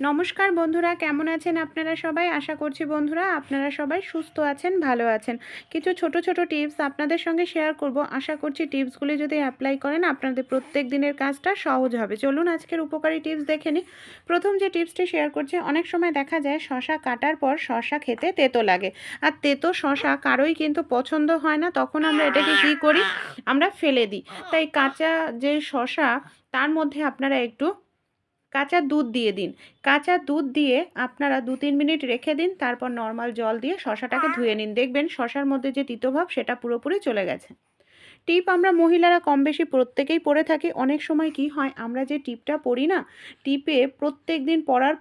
নমস্কার বন্ধুরা, কেমন আছেন আপনারা সবাই? আশা করছি বন্ধুরা আপনারা সবাই সুস্থ আছেন, ভালো আছেন। কিছু ছোট ছোট টিপস আপনাদের সঙ্গে শেয়ার করব। আশা করছি টিপসগুলি যদি অ্যাপ্লাই করেন আপনাদের প্রত্যেক দিনের কাজটা সহজ হবে। চলুন আজকের উপকারী টিপস দেখে নিই। প্রথম যে টিপসটি শেয়ার করছি, অনেক সময় দেখা যায় শশা কাটার পর শশা খেতে তেতো লাগে, আর তেতো শশা কারোই কিন্তু পছন্দ হয় না। তখন আমরা এটাকে কী করি? আমরা ফেলে দিই। তাই কাঁচা যে শশা, তার মধ্যে আপনারা একটু কাঁচা দুধ দিয়ে দিন। কাঁচা দুধ দিয়ে আপনারা 2-3 মিনিট রেখে দিন, তারপর নর্মাল জল দিয়ে শশাটাকে ধুয়ে নিন। দেখবেন শশার মধ্যে যে তিতভাব সেটা পুরোপুরি চলে গেছে। টিপ আমরা মহিলারা কম বেশি প্রত্যেকেই পরে থাকি। অনেক সময় কি হয়, আমরা যে টিপটা পরি না, টিপে প্রত্যেক দিন পরার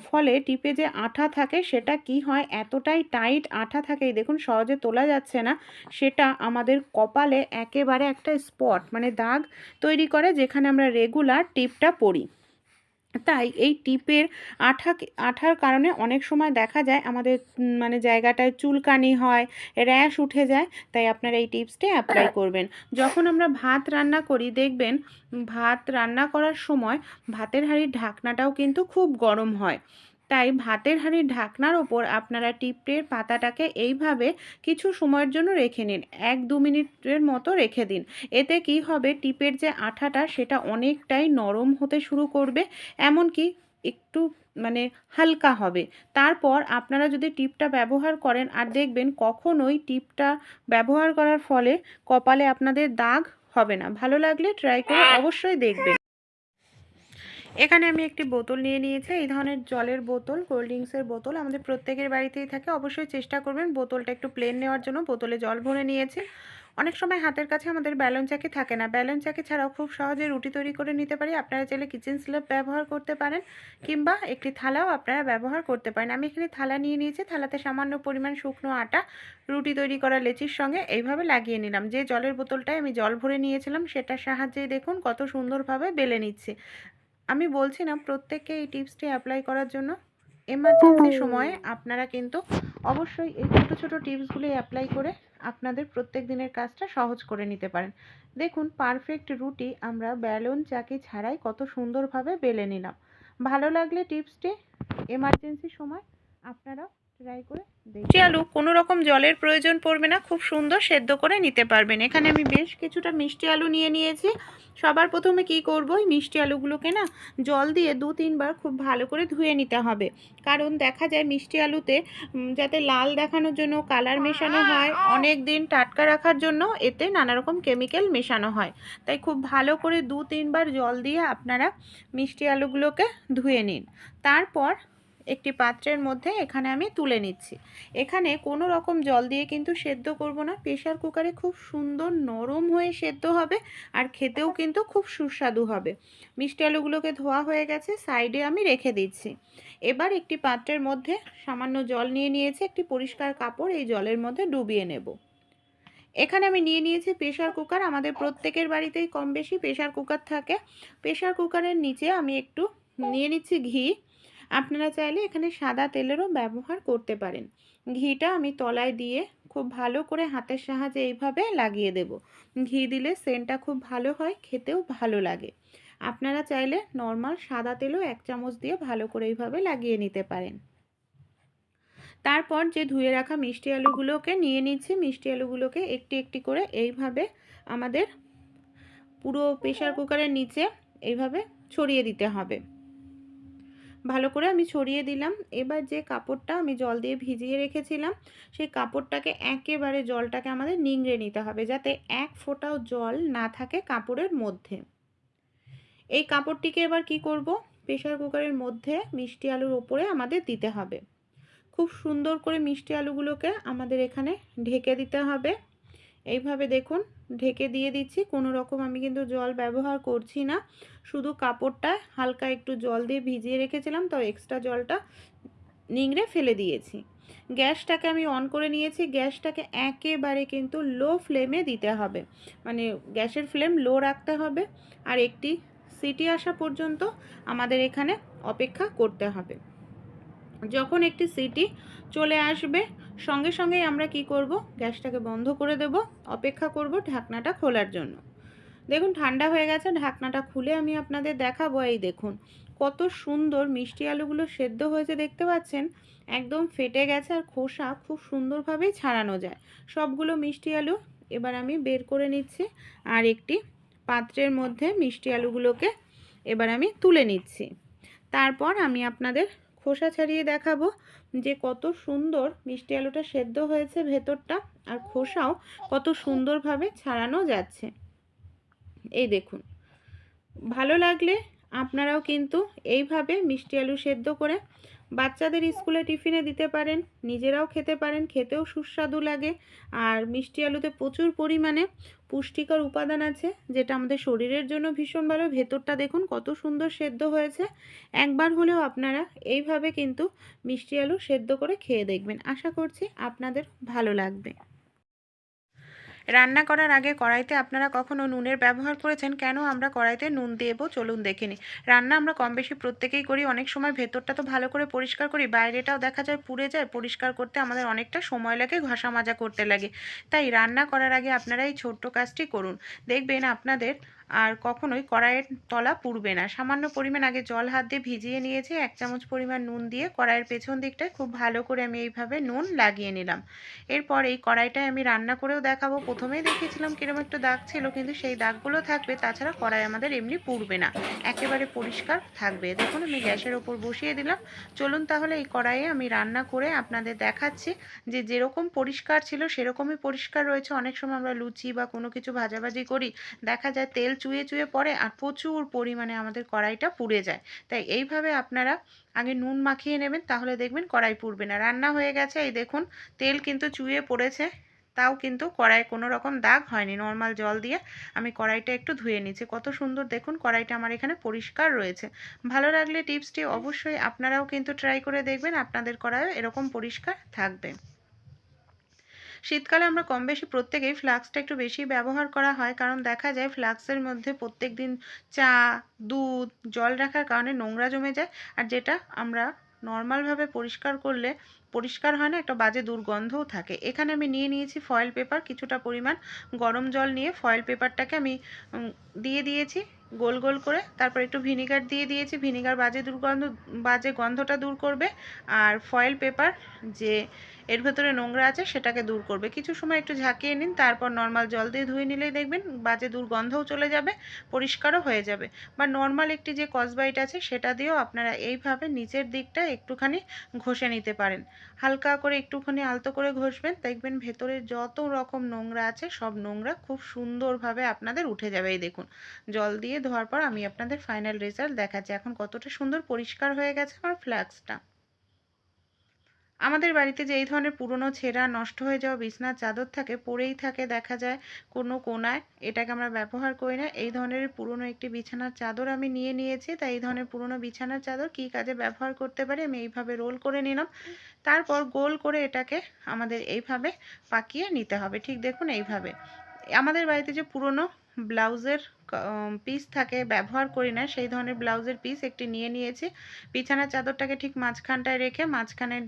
ফলে টিপে যে আঠা থাকে সেটা কি হয়, এতটাই টাইট আঠা থাকে, দেখুন সহজে তোলা যাচ্ছে না। সেটা আমাদের কপালে একেবারে একটা স্পট মানে দাগ তৈরি করে, যেখানে আমরা রেগুলার টিপটা পরি। তাই এই টিপের আঠার কারণে অনেক সময় দেখা যায় আমাদের মানে জায়গাটায় চুলকানি হয়, র্যাশ উঠে যায়। তাই আপনারা এই টিপসটি অ্যাপ্লাই করবেন। যখন আমরা ভাত রান্না করি, দেখবেন ভাত রান্না করার সময় ভাতের হাঁড়ির ঢাকনাটাও কিন্তু খুব গরম হয়। তাই ভাতের হাঁড়ির ঢাকনার ওপর আপনারা টিপের পাতাটাকে এইভাবে কিছু সময়ের জন্য রেখে নিন। 1-2 মিনিটের মতো রেখে দিন। এতে কি হবে, টিপের যে আঠাটা সেটা অনেকটাই নরম হতে শুরু করবে, এমনকি একটু মানে হালকা হবে। তারপর আপনারা যদি টিপটা ব্যবহার করেন, আর দেখবেন কখনোই টিপটা ব্যবহার করার ফলে কপালে আপনাদের দাগ হবে না। ভালো লাগলে ট্রাই করে অবশ্যই দেখবেন। এখানে আমি একটি বোতল নিয়ে নিয়েছি। এই ধরনের জলের বোতল, কোল্ড ড্রিঙ্কসের বোতল আমাদের প্রত্যেকের বাড়িতেই থাকে। অবশ্যই চেষ্টা করবেন বোতলটা একটু প্লেন নেওয়ার জন্য। বোতলে জল ভরে নিয়েছি। অনেক সময় হাতের কাছে আমাদের ব্যালন চাকি থাকে না। ব্যালন চাকি ছাড়াও খুব সহজে রুটি তৈরি করে নিতে পারি। আপনারা চাইলে কিচেন স্ল্যাব ব্যবহার করতে পারেন, কিংবা একটি থালাও আপনারা ব্যবহার করতে পারেন। আমি এখানে থালা নিয়ে নিয়েছি। থালাতে সামান্য পরিমাণ শুকনো আটা রুটি তৈরি করা লেচির সঙ্গে এইভাবে লাগিয়ে নিলাম। যে জলের বোতলটায় আমি জল ভরে নিয়েছিলাম সেটার সাহায্যেই দেখুন কত সুন্দরভাবে বেলে নিচ্ছি। আমি বলছি না প্রত্যেককে এই টিপসটি অ্যাপ্লাই করার জন্য। এমার্জেন্সি সময়ে আপনারা কিন্তু অবশ্যই এই ছোটো ছোটো টিপসগুলি অ্যাপ্লাই করে আপনাদের প্রত্যেক দিনের কাজটা সহজ করে নিতে পারেন। দেখুন পারফেক্ট রুটি আমরা ব্যালন চাকি ছাড়াই কত সুন্দরভাবে বেলে নিলাম। ভালো লাগলে টিপসটি এমার্জেন্সি সময় আপনারা ট্রাই করে মিষ্টি আলু কোনো রকম জলের প্রয়োজন পড়বে না, খুব সুন্দর সেদ্ধ করে নিতে পারবেন। এখানে আমি বেশ কিছুটা মিষ্টি আলু নিয়ে নিয়েছি। সবার প্রথমে কি করব, এই মিষ্টি আলুগুলোকে না জল দিয়ে 2-3 বার খুব ভালো করে ধুয়ে নিতে হবে। কারণ দেখা যায় মিষ্টি আলুতে যাতে লাল দেখানোর জন্য কালার মেশানো হয়, অনেক দিন টাটকা রাখার জন্য এতে নানা রকম কেমিক্যাল মেশানো হয়। তাই খুব ভালো করে 2-3 বার জল দিয়ে আপনারা মিষ্টি আলুগুলোকে ধুয়ে নিন। তারপর একটি পাত্রের মধ্যে এখানে আমি তুলে নিচ্ছি। এখানে কোনো রকম জল দিয়ে কিন্তু সেদ্ধ করব না। প্রেশার কুকারে খুব সুন্দর নরম হয়ে সেদ্ধ হবে, আর খেতেও কিন্তু খুব সুস্বাদু হবে। মিষ্টি আলুগুলোকে ধোয়া হয়ে গেছে, সাইডে আমি রেখে দিচ্ছি। এবার একটি পাত্রের মধ্যে সামান্য জল নিয়ে নিয়েছি। একটি পরিষ্কার কাপড় এই জলের মধ্যে ডুবিয়ে নেব। এখানে আমি নিয়ে নিয়েছি প্রেশার কুকার। আমাদের প্রত্যেকের বাড়িতেই কম বেশি প্রেশার কুকার থাকে। প্রেশার কুকারের নিচে আমি একটু নিয়ে নিচ্ছি ঘি। আপনারা চাইলে এখানে সাদা তেলেরও ব্যবহার করতে পারেন। ঘিটা আমি তলায় দিয়ে খুব ভালো করে হাতের সাহায্যে এইভাবে লাগিয়ে দেব। ঘি দিলে সেন্টটা খুব ভালো হয়, খেতেও ভালো লাগে। আপনারা চাইলে নর্মাল সাদা তেলও 1 চামচ দিয়ে ভালো করে এইভাবে লাগিয়ে নিতে পারেন। তারপর যে ধুয়ে রাখা মিষ্টি আলুগুলোকে নিয়ে নিচ্ছি। মিষ্টি আলুগুলোকে একটি একটি করে এইভাবে আমাদের পুরো প্রেশার কুকারের নিচে এইভাবে ছড়িয়ে দিতে হবে। ভালো করে আমি ছড়িয়ে দিলাম। এবার যে কাপড়টা আমি জল দিয়ে ভিজিয়ে রেখেছিলাম, সেই কাপড়টাকে একেবারে জলটাকে আমাদের নিংড়ে নিতে হবে, যাতে এক ফোঁটাও জল না থাকে কাপড়ের মধ্যে। এই কাপড়টিকে এবার কি করব, প্রেশার কুকারের মধ্যে মিষ্টি আলুর ওপরে আমাদের দিতে হবে। খুব সুন্দর করে মিষ্টি আলুগুলোকে আমাদের এখানে ঢেকে দিতে হবে। এইভাবে দেখুন ঢেকে দিয়ে দিচ্ছি। কোনো রকম আমি কিন্তু জল ব্যবহার করছি না, শুধু কাপড়টা হালকা একটু জল দিয়ে ভিজিয়ে রেখেছিলাম, তো এক্সট্রা জলটা নিংড়ে ফেলে দিয়েছি। গ্যাসটাকে আমি অন করে নিয়েছি। গ্যাসটাকে একেবারে কিন্তু লো ফ্লেমে দিতে হবে, মানে গ্যাসের ফ্লেম লো রাখতে হবে। আর একটি সিটি আসা পর্যন্ত আমাদের এখানে অপেক্ষা করতে হবে। যখন একটি সিটি চলে আসবে সঙ্গে সঙ্গেই আমরা কি করব, গ্যাসটাকে বন্ধ করে দেব, অপেক্ষা করব ঢাকনাটা খোলার জন্য। দেখুন ঠান্ডা হয়ে গেছে, ঢাকনাটা খুলে আমি আপনাদের দেখাবো। এই দেখুন কত সুন্দর মিষ্টি আলুগুলো সেদ্ধ হয়েছে দেখতে পাচ্ছেন, একদম ফেটে গেছে আর খোসা খুব সুন্দরভাবেই ছাড়ানো যায়। সবগুলো মিষ্টি আলু এবার আমি বের করে নিচ্ছি আর একটি পাত্রের মধ্যে মিষ্টি আলুগুলোকে এবার আমি তুলে নিচ্ছি। তারপর আমি আপনাদের খোসা ছাড়িয়ে দেখাবো যে কত সুন্দর মিষ্টি আলুটা সেদ্ধ হয়েছে ভেতরটা, আর খোসাও কত সুন্দরভাবে ছাড়ানো যাচ্ছে। এই দেখুন, ভালো লাগলে আপনারাও কিন্তু এইভাবে মিষ্টি আলু সেদ্ধ করে বাচ্চাদের স্কুলে টিফিনে দিতে পারেন, নিজেরাও খেতে পারেন, খেতেও সুস্বাদু লাগে। আর মিষ্টি আলুতে প্রচুর পরিমাণে পুষ্টিকর উপাদান আছে, যেটা আমাদের শরীরের জন্য ভীষণ ভালো। ভেতরটা দেখুন কত সুন্দর সেদ্ধ হয়েছে। একবার হলেও আপনারা এইভাবে কিন্তু মিষ্টি আলু সেদ্ধ করে খেয়ে দেখবেন, আশা করছি আপনাদের ভালো লাগবে। রান্না করার আগে কড়াইতে আপনারা কখনো নুনের ব্যবহার করেছেন? কেন আমরা কড়াইতে নুন দেবো চলুন দেখে নিই। রান্না আমরা কম বেশি প্রত্যেকেই করি। অনেক সময় ভেতরটা তো ভালো করে পরিষ্কার করি, বাইরেটাও দেখা যায় পুড়ে যায়। পরিষ্কার করতে আমাদের অনেকটা সময় লাগে, ঘষা মাজা করতে লাগে। তাই রান্না করার আগে আপনারা এই ছোট্ট কাজটি করুন, দেখবেন আপনাদের আর কখনোই কড়াইয়ের তলা পুড়বে না। সামান্য পরিমাণ আগে জল হাত দিয়ে ভিজিয়ে নিয়েছি, 1 চামচ পরিমাণ নুন দিয়ে কড়াইয়ের পেছন দিকটায় খুব ভালো করে আমি এইভাবে নুন লাগিয়ে নিলাম। এরপর এই কড়াইটায় আমি রান্না করেও দেখাবো। প্রথমেই দেখিয়েছিলাম কিরকম একটু দাগ ছিল, কিন্তু সেই দাগগুলো থাকবে, তাছাড়া কড়াই আমাদের এমনি পুড়বে না, একেবারে পরিষ্কার থাকবে। দেখুন আমি গ্যাসের ওপর বসিয়ে দিলাম। চলুন তাহলে এই কড়াইয়ে আমি রান্না করে আপনাদের দেখাচ্ছি যে যেরকম পরিষ্কার ছিল সেরকমই পরিষ্কার রয়েছে। অনেক সময় আমরা লুচি বা কোনো কিছু ভাজাভাজি করি, দেখা যায় তেল চুইয়ে চুইয়ে পড়ে আর প্রচুর পরিমাণে আমাদের কড়াইটা পুড়ে যায়। তাই এইভাবে আপনারা আগে নুন মাখিয়ে নেবেন, তাহলে দেখবেন কড়াই পুড়বে না। রান্না হয়ে গেছে, এই দেখুন তেল কিন্তু চুইয়ে পড়েছে, তাও কিন্তু কড়াইয়ে কোনো রকম দাগ হয়নি। নর্মাল জল দিয়ে আমি কড়াইটা একটু ধুয়ে নিচ্ছি। কত সুন্দর দেখুন কড়াইটা আমার এখানে পরিষ্কার রয়েছে। ভালো লাগলে টিপসটি অবশ্যই আপনারাও কিন্তু ট্রাই করে দেখবেন, আপনাদের কড়াইও এরকম পরিষ্কার থাকবে। শীতকালে আমরা কম বেশি প্রত্যেকেই ফ্লাক্সটা একটু বেশি ব্যবহার করা হয়, কারণ দেখা যায় ফ্লাক্সের মধ্যে প্রত্যেক দিন চা, দুধ, জল রাখার কারণে নোংরা জমে যায়, আর যেটা আমরা নর্মালভাবে পরিষ্কার করলে পরিষ্কার হয় না, একটা বাজে দুর্গন্ধও থাকে। এখানে আমি নিয়ে নিয়েছি ফয়েল পেপার, কিছুটা পরিমাণ গরম জল নিয়ে ফয়েল পেপারটাকে আমি দিয়ে দিয়েছি গোল গোল করে। তারপর একটু ভিনিগার দিয়ে দিয়েছি, ভিনিগার বাজে গন্ধটা দূর করবে, আর ফয়েল পেপার যে এর ভেতরে নোংরা আছে সেটাকে দূর করবে। কিছু সময় একটু ঝাঁকিয়ে নিন, তারপর নর্মাল জল দিয়ে ধুয়ে নিলেই দেখবেন বাজে দুর্গন্ধও চলে যাবে, পরিষ্কারও হয়ে যাবে। বা নর্মাল একটি যে কসবাইট আছে সেটা দিয়েও আপনারা এইভাবে নিচের দিকটা একটুখানি ঘষে নিতে পারেন। হালকা করে একটুখানি আলতো করে ঘষবেন, দেখবেন ভেতরে যত রকম নোংরা আছে সব নোংরা খুব সুন্দরভাবে আপনাদের উঠে যাবে। এই দেখুন জল দিয়ে ধোয়ার পর আমি আপনাদের ফাইনাল রেজাল্ট দেখাচ্ছি। এখন কতটা সুন্দর পরিষ্কার হয়ে গেছে আমার ফ্লাক্সটা। আমাদের বাড়িতে যে এই ধরনের পুরনো ছেঁড়া নষ্ট হয়ে যাওয়া বিছনার চাদর থাকে, পড়েই থাকে দেখা যায় কোনো কোনায়, এটাকে আমরা ব্যবহার করি না। এই ধরনের পুরনো একটি বিছানার চাদর আমি নিয়ে নিয়েছি। তাই এই ধরনের পুরনো বিছানার চাদর কী কাজে ব্যবহার করতে পারি আমি এইভাবে রোল করে নিলাম। তারপর গোল করে এটাকে আমাদের এইভাবে পাকিয়ে নিতে হবে, ঠিক দেখুন এইভাবে। আমাদের বাড়িতে যে পুরনো ব্লাউজের পিস থাকে, ব্যবহার করি না সেই ধরনের ব্লাউজের পিস একটি নিয়ে নিয়েছি। বিছানার চাদরটাকে ঠিক মাঝখানটায় রেখে মাঝখানের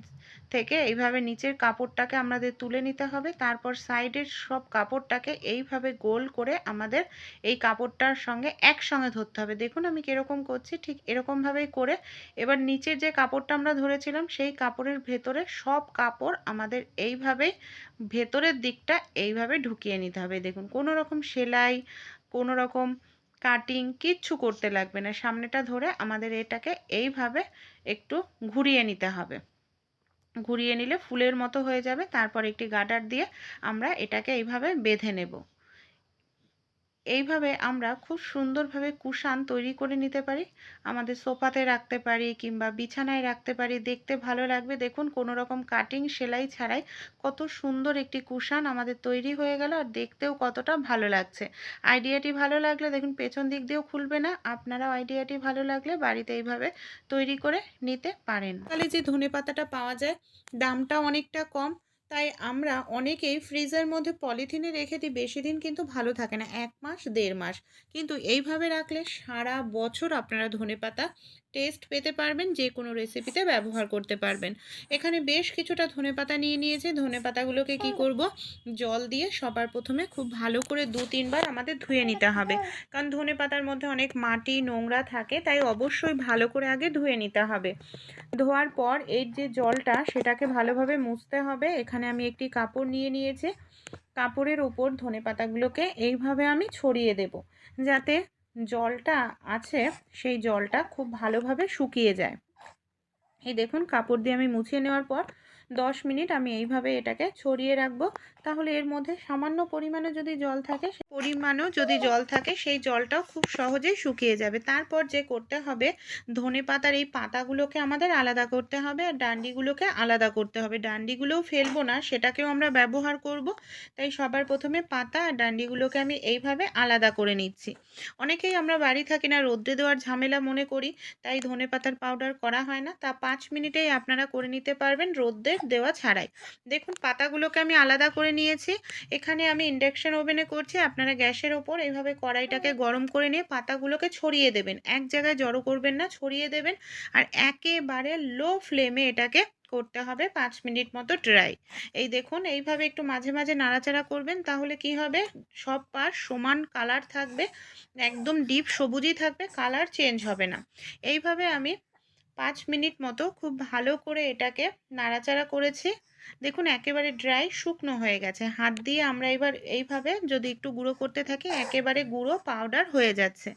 থেকে এইভাবে নিচের কাপড়টাকে আমাদের তুলে নিতে হবে। তারপর সাইডের সব কাপড়টাকে এইভাবে গোল করে আমাদের এই কাপড়টার সঙ্গে একসঙ্গে ধরতে হবে। দেখুন আমি কীরকম করছি, ঠিক এরকমভাবেই করে এবার নিচের যে কাপড়টা আমরা ধরেছিলাম সেই কাপড়ের ভেতরে সব কাপড় আমাদের এইভাবেই ভেতরের দিকটা এইভাবে ঢুকিয়ে নিতে হবে। দেখুন কোনো রকম সেলাই, কোনো রকম কাটিং কিচ্ছু করতে লাগবে না। সামনেটা ধরে আমাদের এটাকে এইভাবে একটু ঘুরিয়ে নিতে হবে। ঘুরিয়ে নিলে ফুলের মতো হয়ে যাবে। তারপর একটি গার্ডার দিয়ে আমরা এটাকে এইভাবে বেঁধে নেব। এইভাবে আমরা খুব সুন্দরভাবে কুশান তৈরি করে নিতে পারি, আমাদের সোফাতে রাখতে পারি কিংবা বিছানায় রাখতে পারি, দেখতে ভালো লাগবে। দেখুন কোনো রকম কাটিং সেলাই ছাড়াই কত সুন্দর একটি কুশান আমাদের তৈরি হয়ে গেল, আর দেখতেও কতটা ভালো লাগছে। আইডিয়াটি ভালো লাগলে দেখুন পেছন দিক দিয়েও খুলবে না। আপনারাও আইডিয়াটি ভালো লাগলে বাড়িতে এইভাবে তৈরি করে নিতে পারেন। তাহলে যে ধনেপাতাটা পাওয়া যায় দামটা অনেকটা কম, তাই আমরা অনেকেই ফ্রিজের মধ্যে পলিথিনে রেখে দিই, বেশি দিন কিন্তু ভালো থাকে না, 1 মাস 1.5 মাস। কিন্তু এইভাবে রাখলে সারা বছর আপনারা ধনেপাতা টেস্ট পেতে পারবেন, যে কোনো রেসিপিতে ব্যবহার করতে পারবেন। এখানে বেশ কিছুটা ধনেপাতা নিয়ে নিয়েছি। ধনেপাতাগুলোকে কি করব, জল দিয়ে সবার প্রথমে খুব ভালো করে 2-3 বার আমাদের ধুয়ে নিতে হবে, কারণ ধনেপাতার মধ্যে অনেক মাটি নোংরা থাকে, তাই অবশ্যই ভালো করে আগে ধুয়ে নিতে হবে। ধোয়ার পর এর যে জলটা সেটাকে ভালোভাবে মুছতে হবে। এখানে আমি একটি কাপড় নিয়ে নিয়েছি, কাপড়ের ওপর ধনেপাতাগুলোকে এইভাবে আমি ছড়িয়ে দেব, যাতে জলটা আছে সেই জলটা খুব ভালোভাবে শুকিয়ে যায়। এই দেখুন, কাপড় দিয়ে আমি মুছিয়ে নেওয়ার পর 10 মিনিট আমি এইভাবে এটাকে ছড়িয়ে রাখবো। তাহলে এর মধ্যে সামান্য পরিমাণে যদি জল থাকে, সেই জলটাও খুব সহজেই শুকিয়ে যাবে। তারপর যে করতে হবে, ধনেপাতার এই পাতাগুলোকে আমাদের আলাদা করতে হবে আর ডান্ডিগুলোকে আলাদা করতে হবে। ডান্ডিগুলোও ফেলবো না, সেটাকেও আমরা ব্যবহার করব। তাই সবার প্রথমে পাতা আর ডান্ডিগুলোকে আমি এইভাবে আলাদা করে নিচ্ছি। অনেকেই আমরা বাড়ি থাকি না, রোদ্রে দেওয়ার ঝামেলা মনে করি, তাই ধনেপাতার পাউডার করা হয় না। তা 5 মিনিটেই আপনারা করে নিতে পারবেন রোদ্রে দেওয়া ছাড়াই। দেখুন, পাতাগুলোকে আমি আলাদা করে নিয়েছি। এখানে আমি ইন্ডাকশন ওভেনে করছি, আপনারা গ্যাসের ওপর এইভাবে কড়াইটাকে গরম করে নিয়ে পাতাগুলোকে ছড়িয়ে দেবেন। এক জায়গায় জড়ো করবেন না, ছড়িয়ে দেবেন। আর একেবারে লো ফ্লেমে এটাকে করতে হবে 5 মিনিট মতো ড্রাই। এই দেখুন, এইভাবে একটু মাঝে মাঝে নাড়াচাড়া করবেন, তাহলে কি হবে, সব পাশ সমান কালার থাকবে, একদম ডিপ সবুজই থাকবে, কালার চেঞ্জ হবে না। এইভাবে আমি 5 মিনিট মতো খুব ভালো করে এটাকে নাড়াচাড়া করেছি। দেখুন, একেবারে ড্রাই শুকনো হয়ে গেছে। হাত দিয়ে আমরা এবার এইভাবে যদি একটু গুঁড়ো করতে থাকি, একেবারে গুঁড়ো পাউডার হয়ে যাচ্ছে।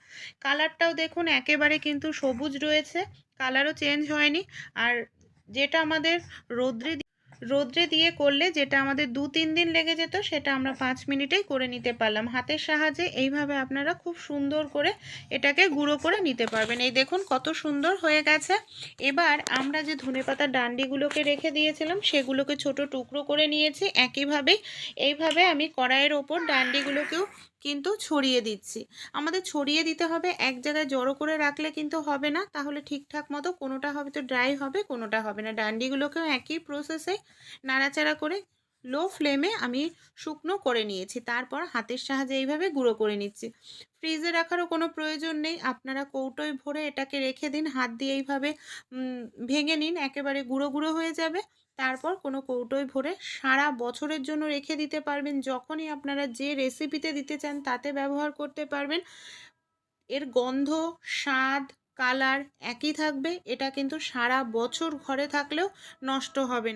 কালারটাও দেখুন একেবারে কিন্তু সবুজ রয়েছে, কালারও চেঞ্জ হয়নি। আর যেটা আমাদের রোদ্রে দিয়ে করলে যেটা আমাদের 2-3 দিন লেগে যেত, সেটা আমরা 5 মিনিটেই করে নিতে পারলাম। হাতের সাহায্যে এইভাবে আপনারা খুব সুন্দর করে এটাকে গুঁড়ো করে নিতে পারবেন। এই দেখুন কত সুন্দর হয়ে গেছে। এবার আমরা যে ধনেপাতার ডান্ডিগুলোকে রেখে দিয়েছিলাম, সেগুলোকে ছোট টুকরো করে নিয়েছি। একইভাবেই এইভাবে আমি কড়াইয়ের ওপর ডান্ডিগুলোকেও কিন্তু ছড়িয়ে দিচ্ছি। আমাদের ছড়িয়ে দিতে হবে, এক জায়গায় জড়ো করে রাখলে কিন্তু হবে না, তাহলে ঠিকঠাক মতো কোনোটা হয়তো ড্রাই হবে, কোনোটা হবে না। ডান্ডিগুলোকেও একই প্রসেসে নাড়াচাড়া করে লো ফ্লেমে আমি শুকনো করে নিয়েছি। তারপর হাতের সাহায্যে এইভাবে গুঁড়ো করে নিচ্ছি। ফ্রিজে রাখারও কোনো প্রয়োজন নেই, আপনারা কৌটোয় ভরে এটাকে রেখে দিন। হাত দিয়ে এইভাবে ভেঙে নিন, একেবারে গুঁড়ো গুঁড়ো হয়ে যাবে। তারপর কোনো কৌটোয় ভরে সারা বছরের জন্য রেখে দিতে পারবেন। যখনই আপনারা যে রেসিপিতে দিতে চান তাতে ব্যবহার করতে পারবেন। এর গন্ধ, স্বাদ, কালার একই থাকবে। এটা কিন্তু সারা বছর ঘরে থাকলেও নষ্ট হবে না।